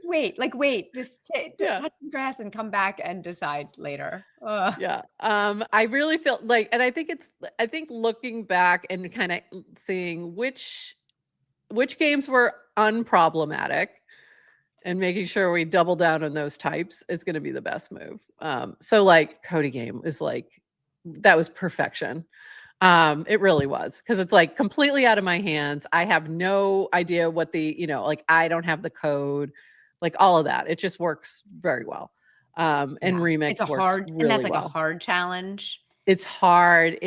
Wait, just touch the grass and come back and decide later. Yeah. I really feel like, and I think looking back and kind of seeing which games were unproblematic and making sure we double down on those types is going to be the best move. So like Cody game is like, that was perfection. It really was, because it's like completely out of my hands. I have no idea what I don't have the code, like all of that. It just works very well. And remix works really and that's like well. a hard challenge. It's hard.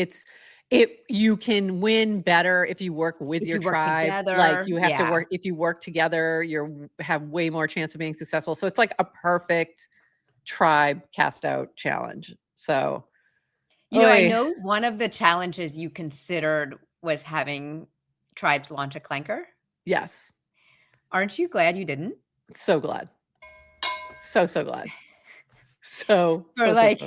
You can win better if you work with your tribe. Like you have to work. If you work together, you have way more chance of being successful. So it's like a perfect tribe cast out challenge. So, I know one of the challenges you considered was having tribes launch a clanker. Yes. Aren't you glad you didn't? So glad. So glad. So glad.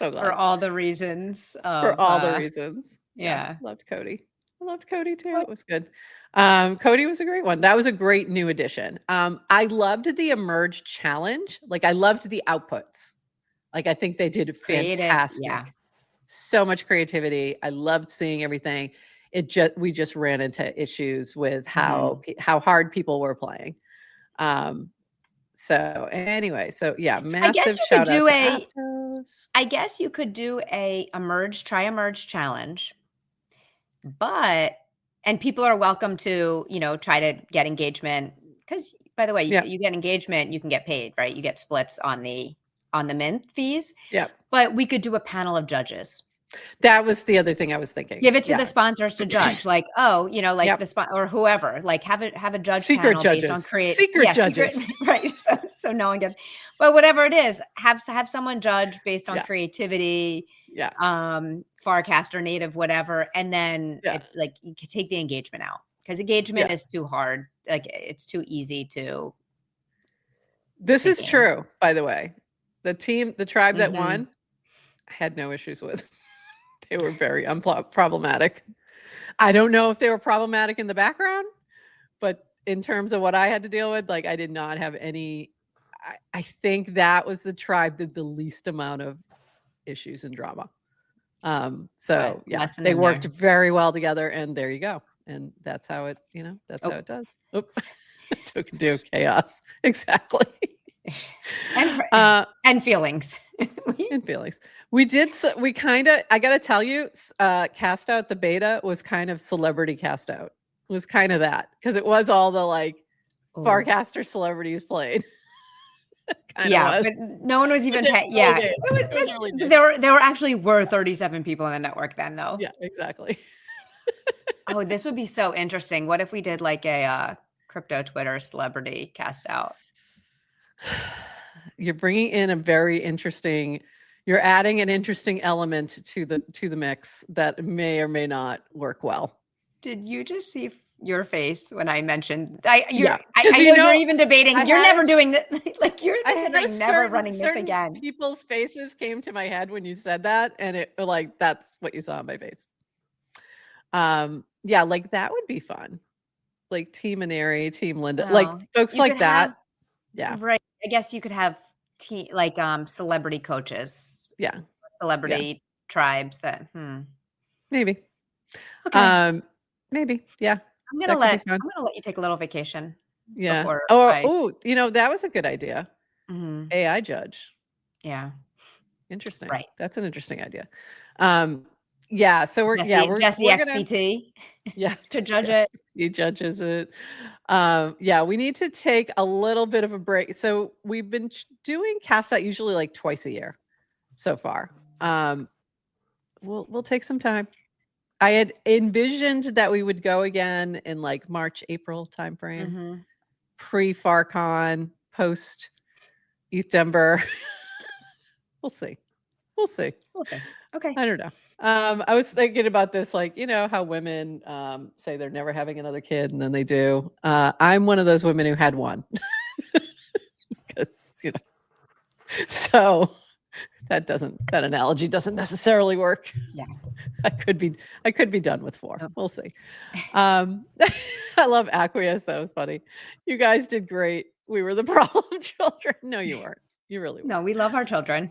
For all the reasons. For all the reasons. Yeah. Loved Cody. I loved Cody too. It was good. Cody was a great one. That was a great new addition. I loved the Emerge challenge. Like I loved the outputs. Like I think they did fantastic. Yeah. So much creativity. I loved seeing everything. We just ran into issues with how hard people were playing. So anyway, massive shout out to Aptos. I guess you could do a Emerge challenge, and people are welcome to, try to get engagement, because by the way, you get engagement, you can get paid, right? You get splits on the mint fees. Yeah. But we could do a panel of judges. That was the other thing I was thinking. Give it to the sponsors to judge, like, the or whoever, like have a judge secret panel judges. Based on secret judges, right? So no one gets, but whatever it is, have someone judge based on creativity, Farcaster native, whatever, and then it's like you can take the engagement out, because engagement is too hard, like it's too easy to. This is true, by the way. The tribe that won, I had no issues with. They were very problematic. I don't know if they were problematic in the background, but in terms of what I had to deal with, like I did not have any. I think that was the tribe that the least amount of issues and drama. So yeah, they worked very well together, and there you go. And that's how it, that's how it does. Token do chaos. Exactly. And feelings. And feelings. We kind of, I got to tell you, cast out the beta was kind of celebrity cast out. It was kind of that, because it was all the like Farcaster celebrities played. Yeah, but no one was even paying. Yeah, there actually were 37 people in the network then, though. Yeah, exactly. Oh, this would be so interesting. What if we did like a crypto Twitter celebrity cast out? You're bringing in a very interesting. You're adding an interesting element to the mix that may or may not work well. Did you just see your face when I mentioned I know you're even debating. You're never doing that. Like you're never running this again. People's faces came to my head when you said that, and it like that's what you saw on my face. Yeah, like that would be fun. Like Team Aneri, Team Linda, like folks like that. Yeah, right. I guess you could have celebrity coaches. Yeah, celebrity tribes that. Maybe. Okay. Maybe. Yeah. I'm gonna let you take a little vacation. Yeah. That was a good idea. AI judge. Yeah. Interesting. Right. That's an interesting idea. Yeah. So we're Jesse XPT. Yeah. To judge it. He judges it. Yeah. We need to take a little bit of a break. So we've been doing cast out usually like twice a year so far. We'll take some time. I had envisioned that we would go again in like March, April timeframe, pre-FarCon, post ETH Denver. We'll see. Okay. I don't know. I was thinking about this, like, how women say they're never having another kid and then they do. I'm one of those women who had one. Because, so that analogy doesn't necessarily work. Yeah. I could be done with 4. Oh. We'll see. I love Acquiesce. That was funny. You guys did great. We were the problem children. No, you weren't. You really weren't. No, we love our children.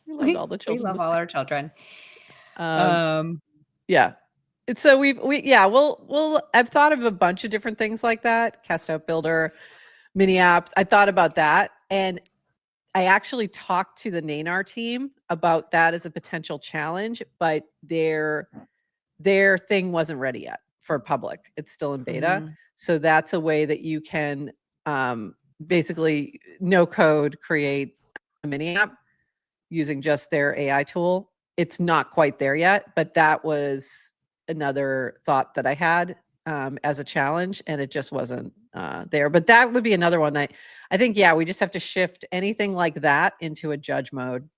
We love all the children. We love all our children. Yeah. So I've thought of a bunch of different things like that. Cast out builder, mini apps. I thought about that. And I actually talked to the Nanar team about that as a potential challenge, but their thing wasn't ready yet for public. It's still in beta. So that's a way that you can basically no code create a mini app using just their AI tool. It's not quite there yet, but that was another thought that I had as a challenge, and it just wasn't there. But that would be another one that I think, we just have to shift anything like that into a judge mode.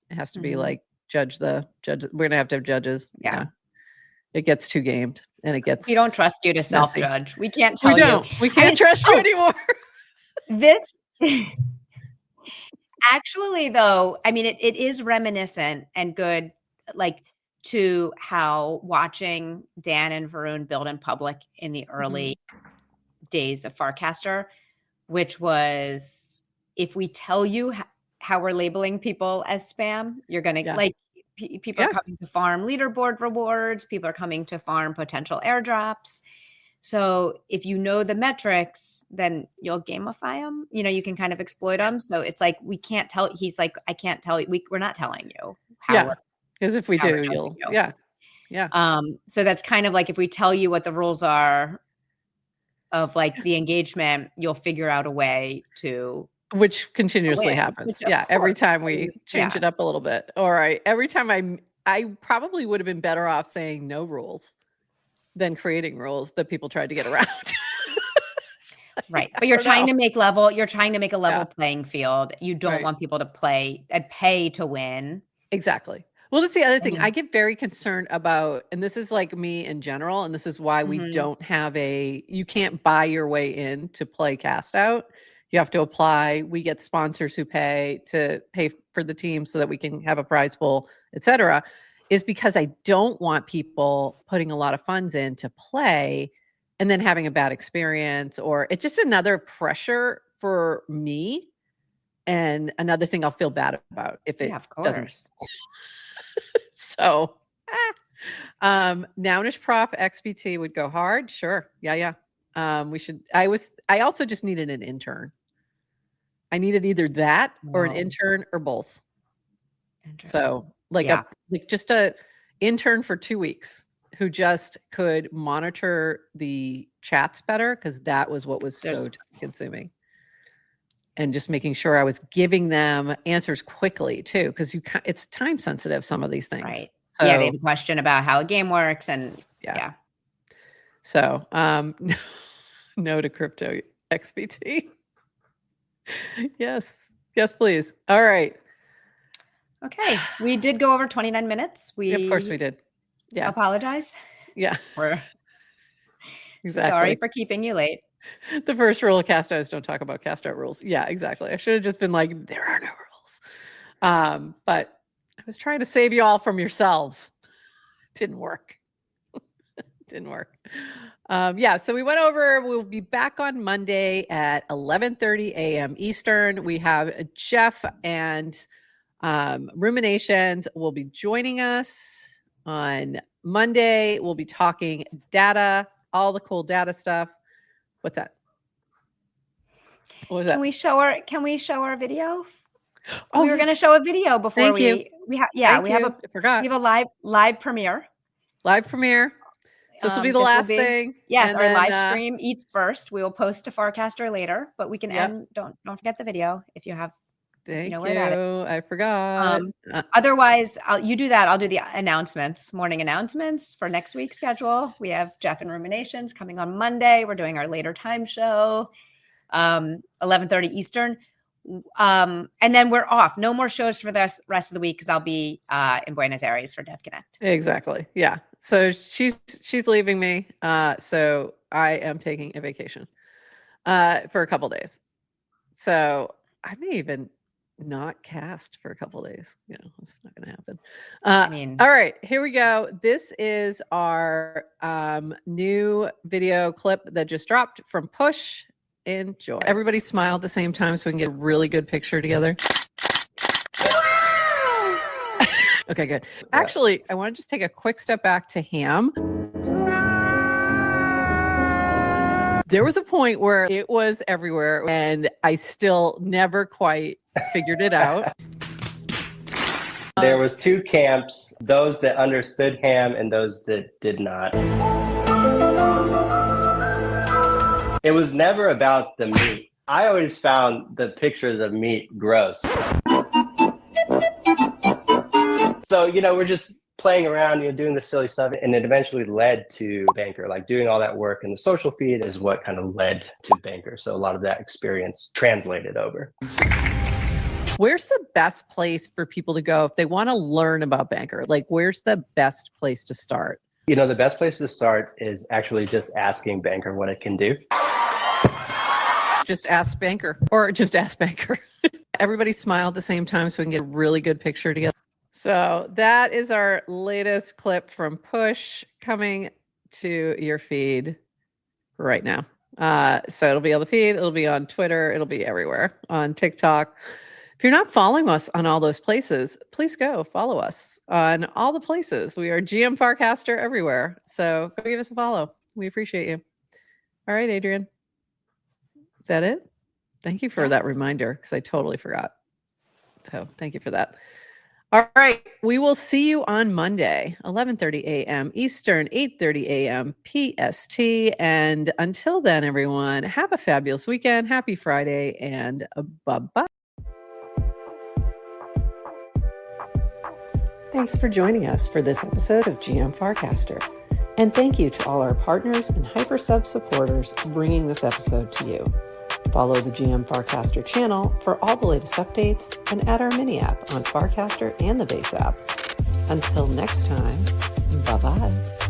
It has to be like judge. We're going to have judges. Yeah. It gets too gamed, and it gets. We don't trust you to self-judge. We can't tell you. We can't trust you anymore. This actually, though, I mean, it is reminiscent and good, like, to how watching Dan and Varun build in public in the early days of Farcaster, which was, if we tell you how we're labeling people as spam, you're going to people are coming to farm leaderboard rewards. People are coming to farm potential airdrops. So if you know the metrics, then you'll gamify them. You can kind of exploit them. So it's like, we can't tell. He's like, I can't tell you. We're not telling you how. Because if we do, you'll. So that's kind of like, if we tell you what the rules are of like the engagement, you'll figure out a way to. Which continuously happens. Every time we change it up a little bit. All right. Every time I probably would have been better off saying no rules than creating rules that people tried to get around. Right. But you're trying to make a level playing field. You don't want people to pay to win. Exactly. Well, that's the other thing. I get very concerned about, and this is like me in general, and this is why we don't have you can't buy your way in to play cast out. You have to apply. We get sponsors who pay for the team so that we can have a prize pool, et cetera, is because I don't want people putting a lot of funds in to play and then having a bad experience, or it's just another pressure for me and another thing I'll feel bad about if it doesn't. So NounishProf XPT would go hard. Sure. Yeah. We should. I also just needed an intern. I needed either that or an intern or both. So like just a intern for 2 weeks who just could monitor the chats better, because that was what was so time consuming. And just making sure I was giving them answers quickly too, because it's time sensitive, some of these things. Right. So, they have a question about how a game works, and So no to crypto XBT. Yes, please. All right. Okay. We did go over 29 minutes. Of course we did. Yeah. Apologize. Yeah. We're exactly. Sorry for keeping you late. The first rule of cast outs, don't talk about cast out rules. Yeah, exactly. I should have just been like, there are no rules. But I was trying to save you all from yourselves. Didn't work. Didn't work. So we went over, we'll be back on Monday at 11:30 a.m. Eastern. We have Jeff and Ruminations will be joining us on Monday. We'll be talking data, all the cool data stuff. What's that? What was that? Can we show our video? Oh, we were going to show a video before Thank you. We have a live premiere. Live premiere. So this will be the last thing. Yes, our live stream eats first. We will post to Farcaster later, but we can end. Don't forget the video if you have. Thank you. I forgot. Otherwise, you do that. I'll do the morning announcements for next week's schedule. We have Jeff and Ruminations coming on Monday. We're doing our later time show, 11:30 Eastern. And then we're off. No more shows for the rest of the week because I'll be in Buenos Aires for DevConnect. Exactly. Yeah. So she's leaving me. So I am taking a vacation for a couple days. So I may even not cast for a couple days. It's not going to happen. All right, here we go. This is our new video clip that just dropped from Push. Enjoy. Everybody smile at the same time so we can get a really good picture together. Okay, good. Actually, I want to just take a quick step back to Ham. There was a point where it was everywhere and I still never quite figured it out. There was two camps, those that understood Ham and those that did not. It was never about the meat. I always found the pictures of meat gross. So, we're just playing around, doing the silly stuff, and it eventually led to Banker. Like doing all that work in the social feed is what kind of led to Banker. So a lot of that experience translated over. Where's the best place for people to go if they want to learn about Banker? Like, where's the best place to start? The best place to start is actually just asking Banker what it can do. Just ask Banker, or just ask Banker. Everybody smile at the same time so we can get a really good picture together. So that is our latest clip from Push coming to your feed right now. So it'll be on the feed, it'll be on Twitter, it'll be everywhere, on TikTok. If you're not following us on all those places, please go follow us on all the places. We are GM Farcaster everywhere. So go give us a follow. We appreciate you. All right, Adrienne. Is that it? Thank you for that reminder, because I totally forgot. So thank you for that. All right. We will see you on Monday, 11:30 a.m. Eastern, 8:30 a.m. PST. And until then, everyone, have a fabulous weekend. Happy Friday, and bye-bye. Thanks for joining us for this episode of GM Farcaster. And thank you to all our partners and HyperSub supporters bringing this episode to you. Follow the GM Farcaster channel for all the latest updates and add our mini app on Farcaster and the base app. Until next time, bye-bye.